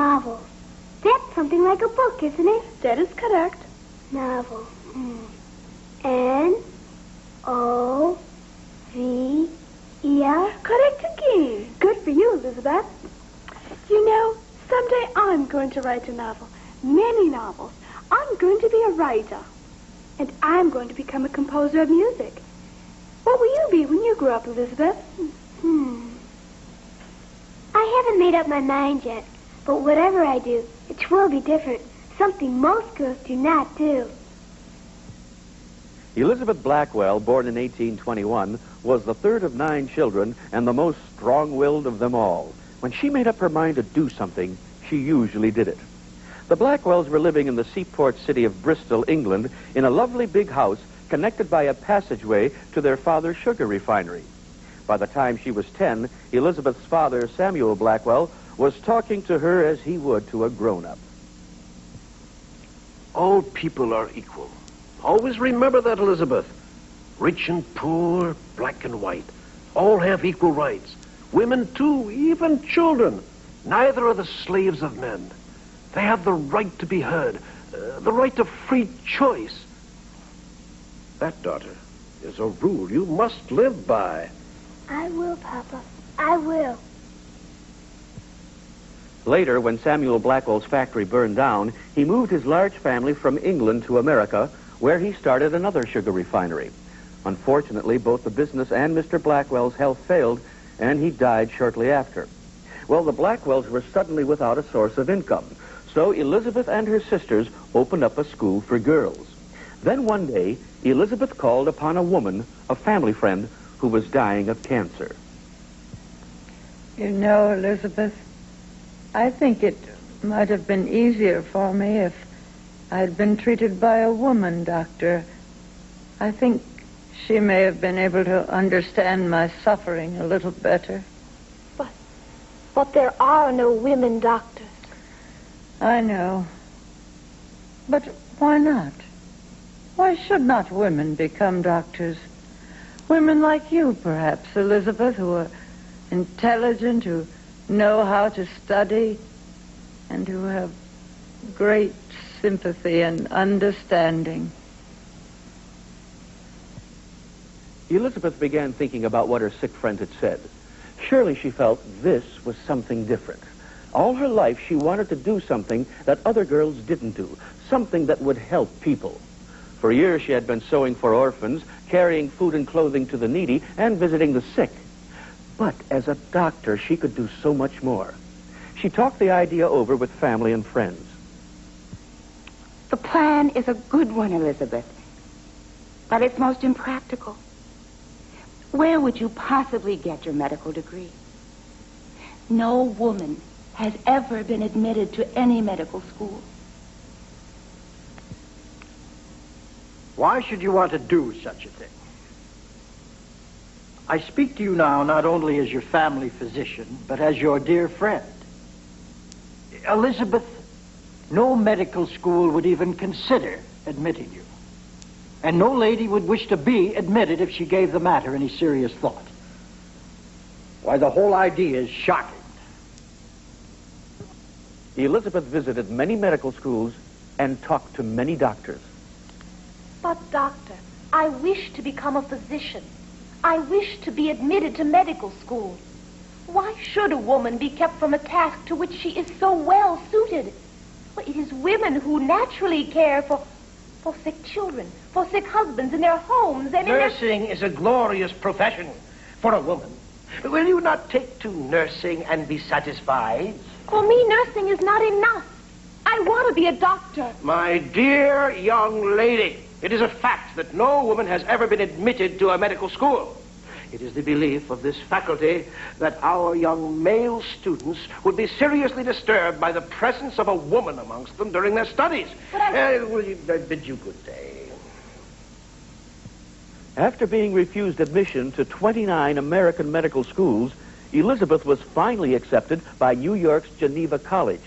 Novel. That's something like a book, isn't it? That is correct. Novel. N-O-V-E-L? Correct again. Good for you, Elizabeth. You know, someday I'm going to write a novel. Many novels. I'm going to be a writer. And I'm going to become a composer of music. What will you be when you grow up, Elizabeth? I haven't made up my mind yet. But whatever I do, it will be different. Something most girls do not do. Elizabeth Blackwell, born in 1821, was the third of 9 children and the most strong-willed of them all. When she made up her mind to do something, she usually did it. The Blackwells were living in the seaport city of Bristol, England, in a lovely big house connected by a passageway to their father's sugar refinery. By the time she was 10, Elizabeth's father, Samuel Blackwell, was talking to her as he would to a grown-up. All people are equal. Always remember that, Elizabeth. Rich and poor, black and white, all have equal rights. Women, too, even children. Neither are the slaves of men. They have the right to be heard, the right to free choice. That, daughter, is a rule you must live by. I will, Papa. I will. Later, when Samuel Blackwell's factory burned down, he moved his large family from England to America, where he started another sugar refinery. Unfortunately, both the business and Mr. Blackwell's health failed, and he died shortly after. Well, the Blackwells were suddenly without a source of income, so Elizabeth and her sisters opened up a school for girls. Then one day, Elizabeth called upon a woman, a family friend, who was dying of cancer. You know, Elizabeth, I think it might have been easier for me if I'd been treated by a woman doctor. I think she may have been able to understand my suffering a little better. But there are no women doctors. I know. But why not? Why should not women become doctors? Women like you, perhaps, Elizabeth, who are intelligent, who know how to study, and who have great sympathy and understanding. Elizabeth began thinking about what her sick friend had said. Surely she felt this was something different. All her life, she wanted to do something that other girls didn't do, something that would help people. For years, she had been sewing for orphans, carrying food and clothing to the needy, and visiting the sick. But as a doctor, she could do so much more. She talked the idea over with family and friends. The plan is a good one, Elizabeth, but it's most impractical. Where would you possibly get your medical degree? No woman has ever been admitted to any medical school. Why should you want to do such a thing? I speak to you now not only as your family physician, but as your dear friend. Elizabeth, no medical school would even consider admitting you. And no lady would wish to be admitted if she gave the matter any serious thought. Why, the whole idea is shocking. Elizabeth visited many medical schools and talked to many doctors. But, doctor, I wish to become a physician. I wish to be admitted to medical school. Why should a woman be kept from a task to which she is so well suited? Well, it is women who naturally care for sick children, for sick husbands in their homes and Nursing is a glorious profession for a woman. Will you not take to nursing and be satisfied? For me, nursing is not enough. I want to be a doctor. My dear young lady, it is a fact that no woman has ever been admitted to a medical school. It is the belief of this faculty that our young male students would be seriously disturbed by the presence of a woman amongst them during their studies. But I bid you good day. After being refused admission to 29 American medical schools, Elizabeth was finally accepted by New York's Geneva College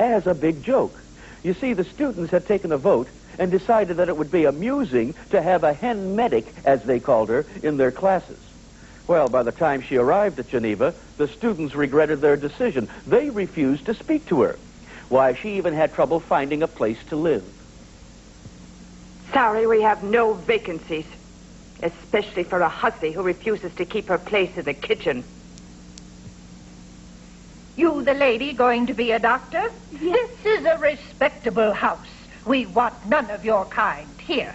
as a big joke. You see, the students had taken a vote and decided that it would be amusing to have a hen medic, as they called her, in their classes. Well, by the time she arrived at Geneva, the students regretted their decision. They refused to speak to her. Why, she even had trouble finding a place to live. Sorry, we have no vacancies. Especially for a hussy who refuses to keep her place in the kitchen. You the lady going to be a doctor? Yes. This is a respectable house. We want none of your kind here.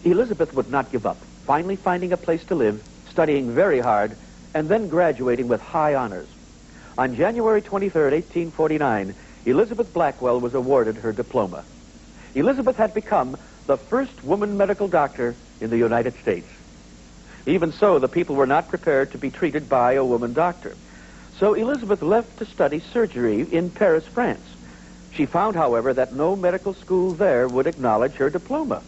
Elizabeth would not give up, finally finding a place to live, studying very hard, and then graduating with high honors. On January 23rd, 1849, Elizabeth Blackwell was awarded her diploma. Elizabeth had become the first woman medical doctor in the United States. Even so, the people were not prepared to be treated by a woman doctor. So Elizabeth left to study surgery in Paris, France. She found, however, that no medical school there would acknowledge her diploma.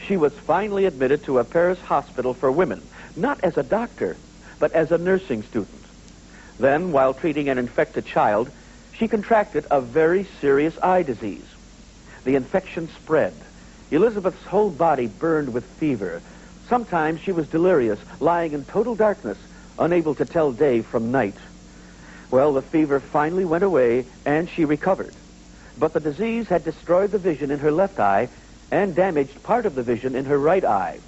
She was finally admitted to a Paris hospital for women, not as a doctor, but as a nursing student. Then, while treating an infected child, she contracted a very serious eye disease. The infection spread. Elizabeth's whole body burned with fever. Sometimes she was delirious, lying in total darkness, unable to tell day from night. Well, the fever finally went away, and she recovered. But the disease had destroyed the vision in her left eye and damaged part of the vision in her right eye.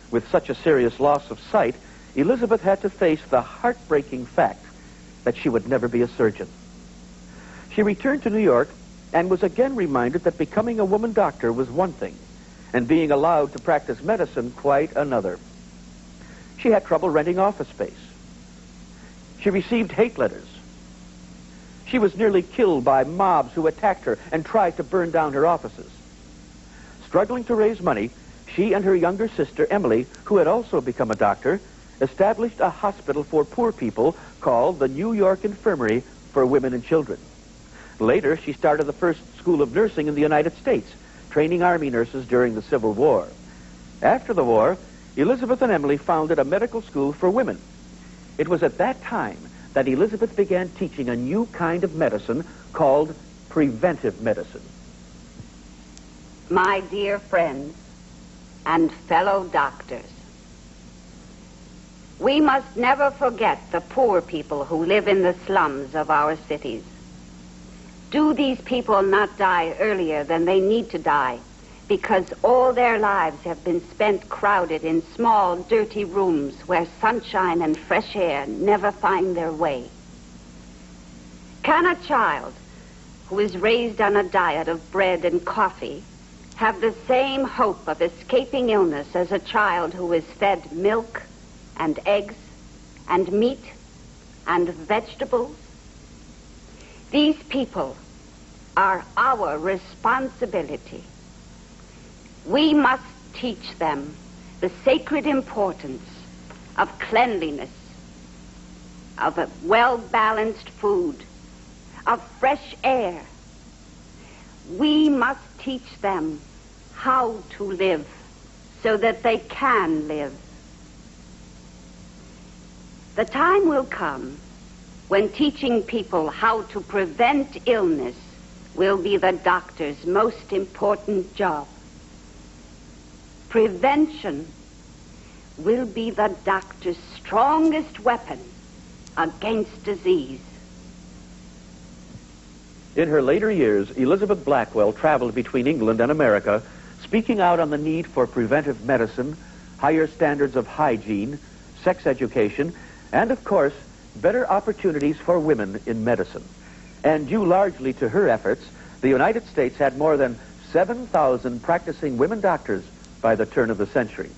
With such a serious loss of sight, Elizabeth had to face the heartbreaking fact that she would never be a surgeon. She returned to New York and was again reminded that becoming a woman doctor was one thing, and being allowed to practice medicine quite another. She had trouble renting office space. She received hate letters. She was nearly killed by mobs who attacked her and tried to burn down her offices. Struggling to raise money, she and her younger sister, Emily, who had also become a doctor, established a hospital for poor people called the New York Infirmary for Women and Children. Later, she started the first school of nursing in the United States, training Army nurses during the Civil War. After the war, Elizabeth and Emily founded a medical school for women. It was at that time that Elizabeth began teaching a new kind of medicine called preventive medicine. My dear friends and fellow doctors, we must never forget the poor people who live in the slums of our cities. Do these people not die earlier than they need to die because all their lives have been spent crowded in small, dirty rooms where sunshine and fresh air never find their way? Can a child who is raised on a diet of bread and coffee have the same hope of escaping illness as a child who is fed milk and eggs and meat and vegetables? These people are our responsibility. We must teach them the sacred importance of cleanliness, of a well-balanced food, of fresh air. We must teach them how to live so that they can live. The time will come when teaching people how to prevent illness will be the doctor's most important job. Prevention will be the doctor's strongest weapon against disease. In her later years, Elizabeth Blackwell traveled between England and America, speaking out on the need for preventive medicine, higher standards of hygiene, sex education, and, of course, better opportunities for women in medicine. And due largely to her efforts, the United States had more than 7,000 practicing women doctors by the turn of the century.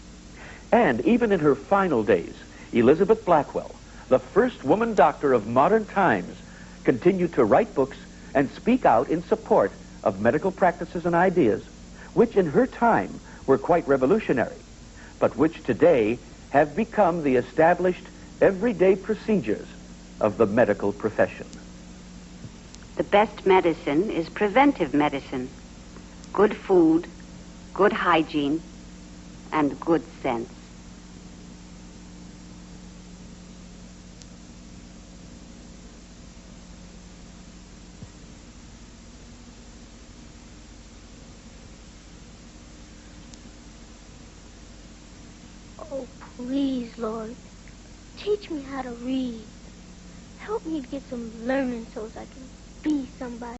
And even in her final days, Elizabeth Blackwell, the first woman doctor of modern times, continued to write books and speak out in support of medical practices and ideas, which in her time were quite revolutionary, but which today have become the established everyday procedures of the medical profession. The best medicine is preventive medicine. Good food, good hygiene, and good sense. Oh, please, Lord, teach me how to read. Help me to get some learning so as I can be somebody.